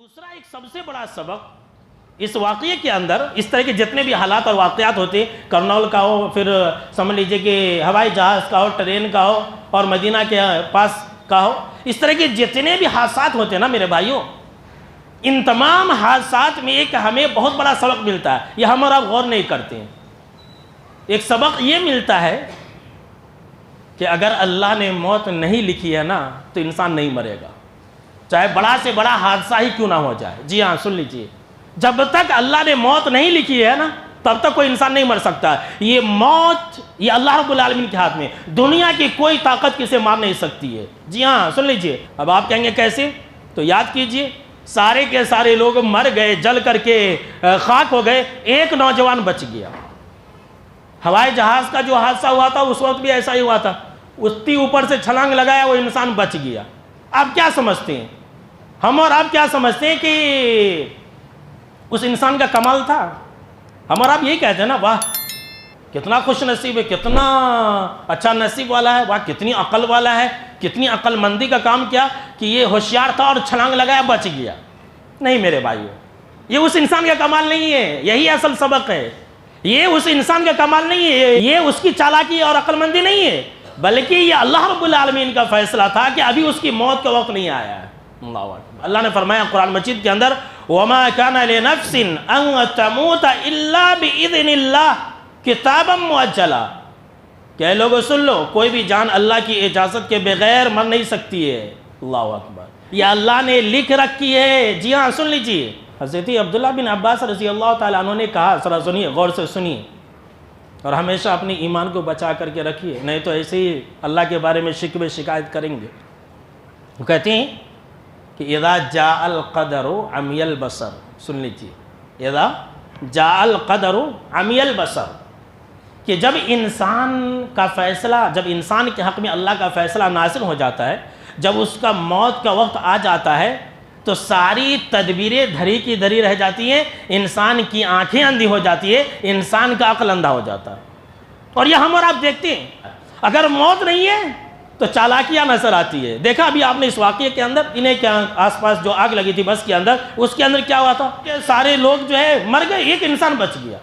دوسرا ایک سب سے بڑا سبق اس واقعے کے اندر، اس طرح کے جتنے بھی حالات اور واقعات ہوتے، کرنول کا ہو، پھر سمجھ لیجئے کہ ہوائی جہاز کا ہو، ٹرین کا ہو، اور مدینہ کے پاس کا ہو، اس طرح کے جتنے بھی حادثات ہوتے ہیں نا میرے بھائیوں، ان تمام حادثات میں ایک ہمیں بہت بڑا سبق ملتا ہے، یہ ہم اور آپ غور نہیں کرتے ہیں۔ ایک سبق یہ ملتا ہے کہ اگر اللہ نے موت نہیں لکھی ہے نا تو انسان نہیں مرے گا، چاہے بڑا سے بڑا حادثہ ہی کیوں نہ ہو جائے۔ جی ہاں، سن لیجئے، جب تک اللہ نے موت نہیں لکھی ہے نا تب تک کوئی انسان نہیں مر سکتا۔ یہ موت یہ اللہ رب العالمین کے ہاتھ میں، دنیا کی کوئی طاقت کسے مار نہیں سکتی ہے۔ جی ہاں، سن لیجئے۔ اب آپ کہیں گے کیسے؟ تو یاد کیجئے، سارے کے سارے لوگ مر گئے، جل کر کے خاک ہو گئے، ایک نوجوان بچ گیا۔ ہوائی جہاز کا جو حادثہ ہوا تھا اس وقت بھی ایسا ہی ہوا تھا، اتنی اوپر سے چھلانگ لگایا، وہ انسان بچ گیا۔ آپ کیا سمجھتے ہیں؟ ہم اور آپ کیا سمجھتے ہیں کہ اس انسان کا کمال تھا؟ ہم اور آپ یہی کہتے ہیں نا، واہ کتنا خوش نصیب ہے، کتنا اچھا نصیب والا ہے، واہ کتنی عقل والا ہے، کتنی عقل مندی کا کام کیا کہ یہ ہوشیار تھا اور چھلانگ لگایا بچ گیا۔ نہیں میرے بھائیو، یہ اس انسان کا کمال نہیں ہے، یہی اصل سبق ہے۔ یہ اس انسان کا کمال نہیں ہے، یہ اس کی چالاکی اور عقل مندی نہیں ہے، بلکہ یہ اللہ رب العالمین کا فیصلہ تھا کہ ابھی اس کی موت کا وقت نہیں آیا ہے۔ اللہ نے فرمایا قرآن مجید کے اندر، وَمَا كَانَ لِنَفْسٍ أَن تَمُوتَ إِلَّا بِإِذْنِ اللَّهِ كِتَابًا مُؤَجَّلًا۔ کہ لوگوں سن لو، کوئی بھی جان اللہ کی اجازت کے بغیر مر نہیں سکتی ہے۔ اللہ اکبر، یہ اللہ نے لکھ رکھی ہے۔ جی ہاں، سن لیجئے، حضرت عبداللہ بن عباس رضی اللہ تعالیٰ عنہ نے کہا، ذرا سنیے، غور سے سنیے، اور ہمیشہ اپنی ایمان کو بچا کر کے رکھیے، نہیں تو ایسے ہی اللہ کے بارے میں شکوے شکایت کریں گے۔ وہ کہتے ہیں کہ اذا جاء القدر عمی البصر، سن لیجیے، اذا جاء القدر عمی البصر، کہ جب انسان کا فیصلہ، جب انسان کے حق میں اللہ کا فیصلہ نازل ہو جاتا ہے، جب اس کا موت کا وقت آ جاتا ہے تو ساری تدبیریں دھری کی دھری رہ جاتی ہیں، انسان کی آنکھیں اندھی ہو جاتی ہے، انسان کا عقل اندھا ہو جاتا ہے۔ اور یہ ہم اور آپ دیکھتے ہیں، اگر موت نہیں ہے تو چالاکیاں نظر آتی ہے۔ دیکھا ابھی آپ نے اس واقعے کے اندر، انہیں کے آس پاس جو آگ لگی تھی بس کے اندر، اس کے اندر کیا ہوا تھا کہ سارے لوگ جو ہے مر گئے، ایک انسان بچ گیا۔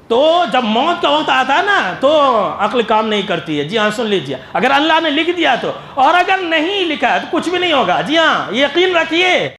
تو جب موت کا وقت آتا ہے نا تو عقل کام نہیں کرتی ہے۔ جی ہاں، سن لیجیے، اگر اللہ نے لکھ دیا تو، اور اگر نہیں لکھا ہے تو کچھ بھی نہیں ہوگا۔ جی ہاں، یقین رکھیے۔